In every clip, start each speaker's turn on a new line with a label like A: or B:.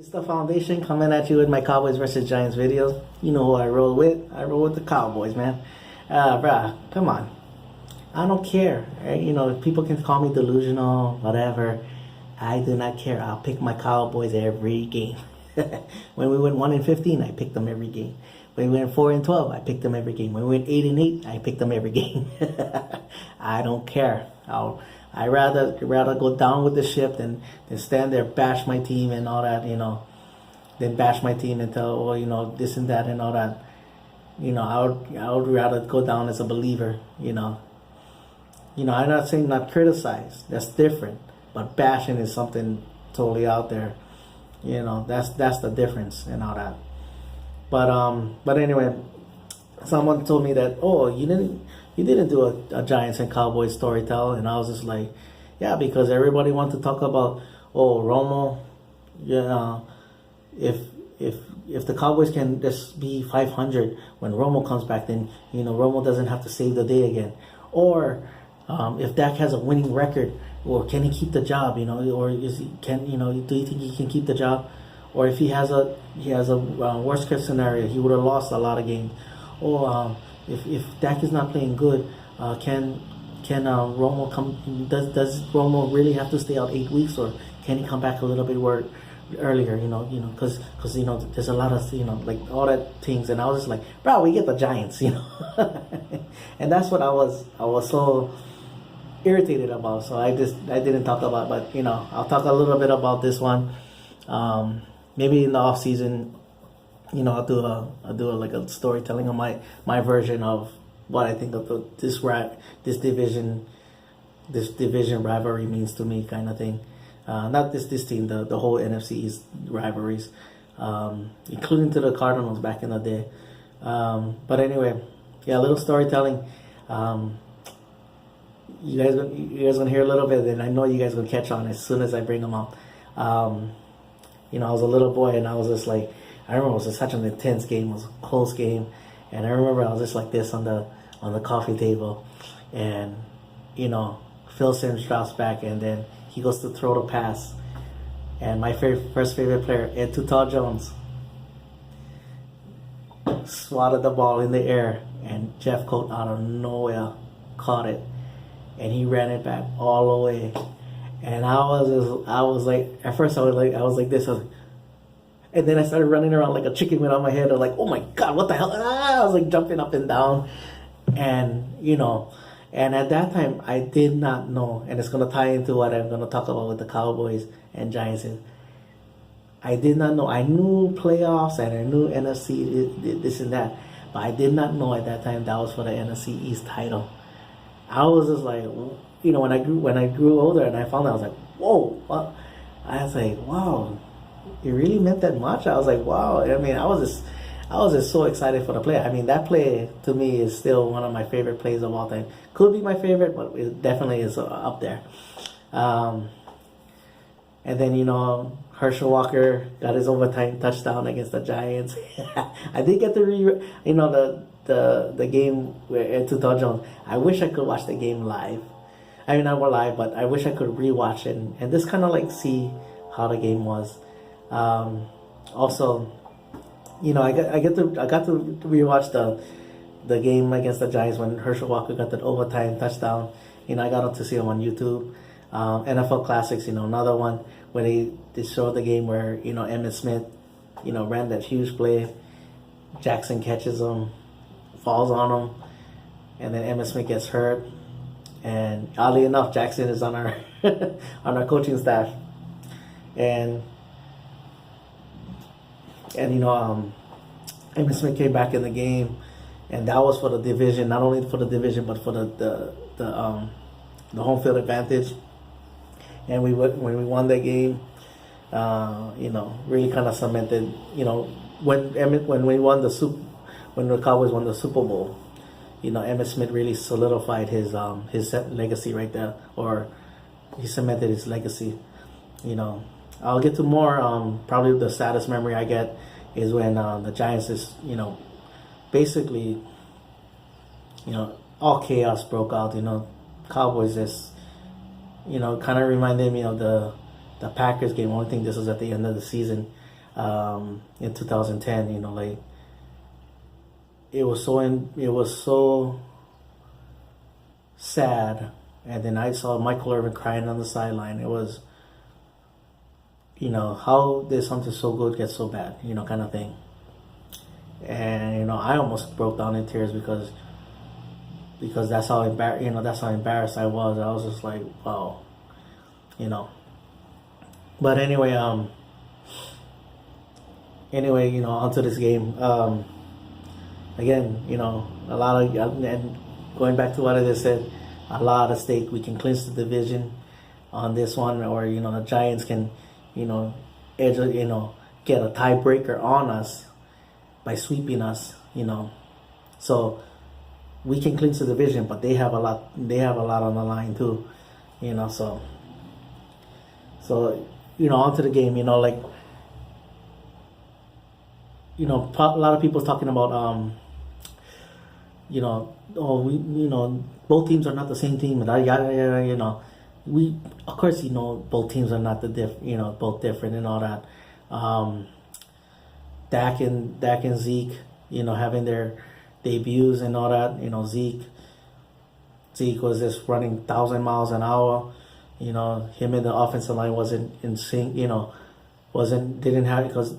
A: It's the foundation coming at you with my Cowboys versus Giants videos. You know who I roll with. I roll with the Cowboys, man. Bruh, come on. I don't care. You know, people can call me delusional, whatever. I do not care. I'll pick my Cowboys every game. When we went 1-15, I picked them every game. When we went 4-12, I picked them every game. When we went 8-8, I picked them every game. I don't care. I rather go down with the ship than stand there, bash my team and all that, you know. Then bash my team and tell, oh, you know, this and that and all that. You know, I would rather go down as a believer, you know. You know, I'm not saying not criticize. That's different. But bashing is something totally out there. You know, that's the difference and all that. But anyway, someone told me that, oh, you didn't do a Giants and Cowboys storytelling, and I was just like, yeah, because everybody wants to talk about, oh, Romo, yeah, if the Cowboys can just be 500 when Romo comes back, then you know Romo doesn't have to save the day again, or if Dak has a winning record, or can he keep the job, you know, or do you think he can keep the job, or if he has a worst case scenario, he would have lost a lot of games, or if Dak is not playing good, can Romo come? Does Romo really have to stay out 8 weeks, or can he come back a little bit earlier? Because there's a lot of like all that things, and I was just like, bro, we get the Giants, you know, and that's what I was so irritated about. So I didn't talk about, but you know, I'll talk a little bit about this one. Maybe in the off season. You know, I'll do like a storytelling of my version of what I think of this division rivalry means to me, kind of thing. Not this team, the whole NFC East rivalries, including to the Cardinals back in the day. But anyway, yeah, a little storytelling. You guys gonna hear a little bit, and I know you guys gonna catch on as soon as I bring them up. You know, I was a little boy, and I was just like. I remember it was such an intense game. It was a close game, and I remember I was just like this on the coffee table, and you know, Phil Simms drops back, and then he goes to throw the pass, and my first favorite player, Ed Tutal Jones, swatted the ball in the air, and Jeff Coat out of nowhere caught it, and he ran it back all the way, and I was like, at first I was like this. And then I started running around like a chicken without my head. I was like, oh my God, what the hell? I was like jumping up and down. And, you know, and at that time, I did not know, and it's going to tie into what I'm going to talk about with the Cowboys and Giants. I did not know. I knew playoffs and I knew NFC, this and that. But I did not know at that time that was for the NFC East title. I was just like, you know, when I grew older and I found out, I was like, whoa. What? I was like, wow. It really meant that much. I was like, wow. I mean, I was just so excited for the play. I mean, that play to me is still one of my favorite plays of all time. Could be my favorite, but it definitely is up there. And then, you know, Herschel Walker got his overtime touchdown against the Giants. I did get to the game where Tutal Jones. I wish I could watch the game live. I mean, not live, but I wish I could rewatch it and just kind of like see how the game was. Also, you know, I got to rewatch the game against the Giants when Herschel Walker got that overtime touchdown. You know, I got to see him on YouTube. NFL Classics, you know, another one where they showed the game where, you know, Emmitt Smith, you know, ran that huge play. Jackson catches him, falls on him, and then Emmitt Smith gets hurt. And oddly enough, Jackson is on our on our coaching staff, and you know, Emmitt Smith came back in the game, and that was for the division, not only for the division but for the home field advantage. And when we won that game, you know, really kind of cemented, you know, when the Cowboys won the Super Bowl, you know, Emmitt Smith really solidified his legacy right there, or he cemented his legacy, you know. I'll get to more. Probably the saddest memory I get is when the Giants is, you know, basically, you know, all chaos broke out. You know, Cowboys just, you know, kind of reminded me of the Packers game. Only thing this was at the end of the season in 2010. Like it was so sad. And then I saw Michael Irvin crying on the sideline. It was, how did something so good get so bad, kind of thing. And I almost broke down in tears because that's how embarrassed I was. I was just like, wow, But anyway, onto this game. Again, a lot of, and going back to what I just said, a lot at stake. We can clinch the division on this one, or the Giants can, edge, get a tiebreaker on us by sweeping us. So we can clinch the division, but they have a lot. They have a lot on the line too. So onto the game. A lot of people talking about both teams are not the same team, and yada yada. We, of course, both teams are not both different and all that. Dak and Zeke, having their debuts and all that. Zeke was just running 1,000 miles an hour. Him and the offensive line wasn't in sync. Didn't have, because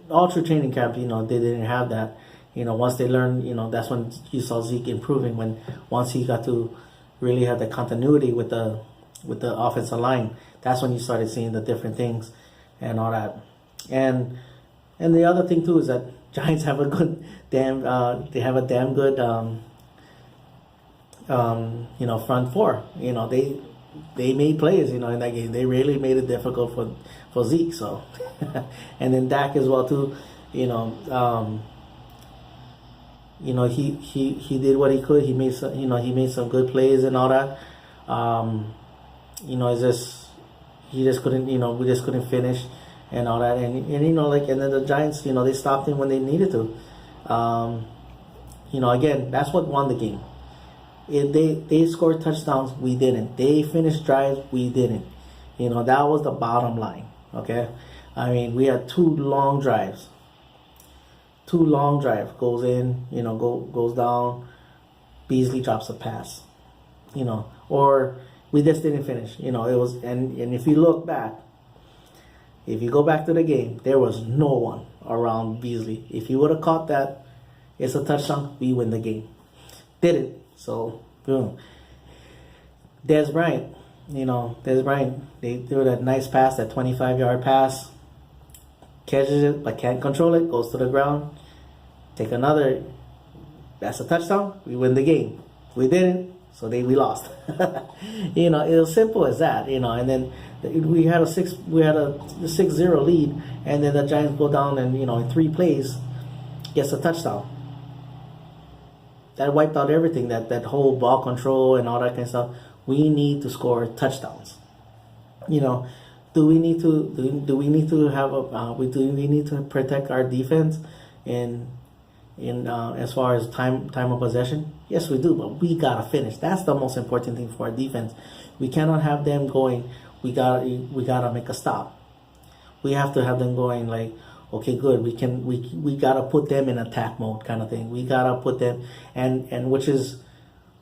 A: all through training camp, they didn't have that. Once they learned, that's when you saw Zeke improving. Once he got to really have the continuity with the offensive line, that's when you started seeing the different things and all that. And the other thing too is that Giants have a good they have a damn good front four. They made plays, in that game. They really made it difficult for Zeke. So, and then Dak as well too. He did what he could. He made some good plays and all that. It's just he just couldn't. We just couldn't finish and all that. And and then the Giants. They stopped him when they needed to. Again, that's what won the game. They scored touchdowns, we didn't. They finished drives, we didn't. That was the bottom line. Okay, I mean, we had two long drives. Goes in, goes down. Beasley drops a pass, or we just didn't finish. It was, and if you look back, if you go back to the game, there was no one around Beasley. If he would have caught that, it's a touchdown, we win the game. Didn't. So, boom. Dez Bryant, they threw that nice pass, that 25-yard pass, catches it but can't control it, goes to the ground, take another, that's a touchdown, we win the game. We didn't, so we lost. It was simple as that, and then we had a 6-0 lead, and then the Giants go down and, in 3 plays, gets a touchdown. That wiped out everything. That whole ball control and all that kind of stuff. We need to score touchdowns. Do we need to have a? We need to protect our defense in as far as time of possession? Yes, we do. But we gotta finish. That's the most important thing for our defense. We cannot have them going. We gotta make a stop. We have to have them going like, okay, good. We gotta put them in attack mode, kind of thing. We gotta put them, and which is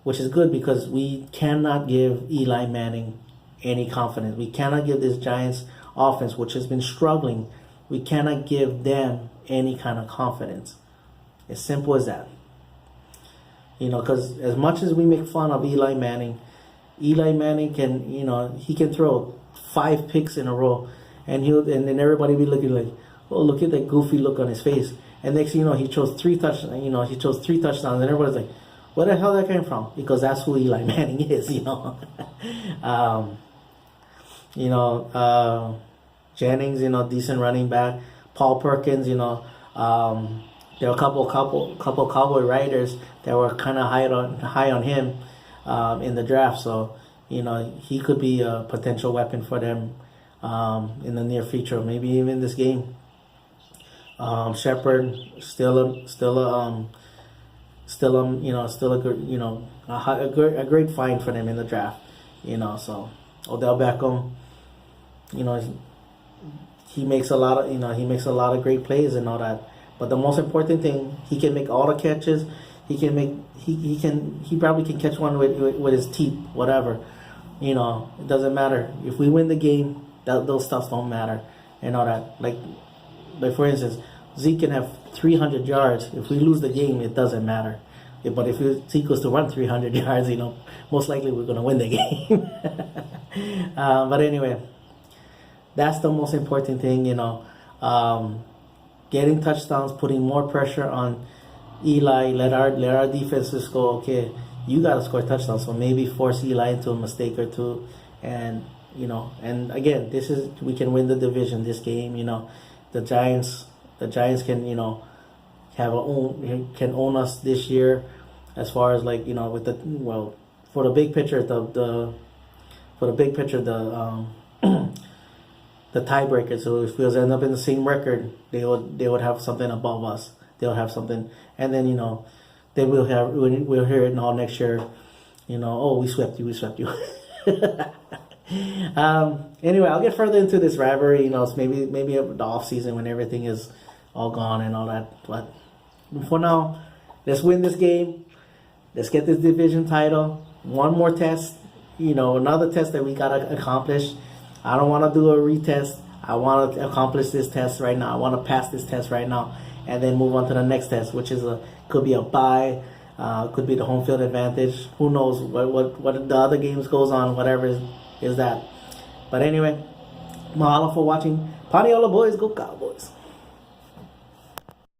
A: good, because we cannot give Eli Manning any confidence. We cannot give this Giants offense, which has been struggling, we cannot give them any kind of confidence. As simple as that. Because as much as we make fun of Eli Manning can, he can throw 5 picks in a row, and then everybody be looking like, oh, look at that goofy look on his face. And next thing you know, he chose 3 touchdowns, and everybody's like, where the hell that came from? Because that's who Eli Manning is, Jennings, decent running back. Paul Perkins, there were a couple Cowboy riders that were kind of high on him in the draft. So, he could be a potential weapon for them in the near future, maybe even this game. Shepard still a great find for them in the draft. So Odell Beckham, he makes a lot of he makes a lot of great plays and all that. But the most important thing, he can make all the catches. He can make he probably can catch one with his teeth, whatever. It doesn't matter if we win the game. Those stuff don't matter and all that. Like for instance, Zeke can have 300 yards. If we lose the game, it doesn't matter. But if Zeke was to run 300 yards, most likely we're gonna win the game. But anyway, that's the most important thing. Getting touchdowns, putting more pressure on Eli. Let our defense just go. Okay, you gotta score touchdowns. So maybe force Eli into a mistake or two, and and again, we can win the division this game. The Giants can can own us this year, as far as with for the big picture the the tiebreaker. So if we end up in the same record, they would have something above us. They'll have something, and then then we'll hear it all next year. Oh, we swept you. Anyway, I'll get further into this rivalry. It's maybe the off season when everything is all gone and all that. But for now, let's win this game. Let's get this division title. One more test. Another test that we gotta accomplish. I don't want to do a retest. I want to accomplish this test right now. I want to pass this test right now, and then move on to the next test, which could be a bye, could be the home field advantage. Who knows what the other games goes on? Whatever is that. But anyway, mahalo for watching. Paniola boys, go Cowboys.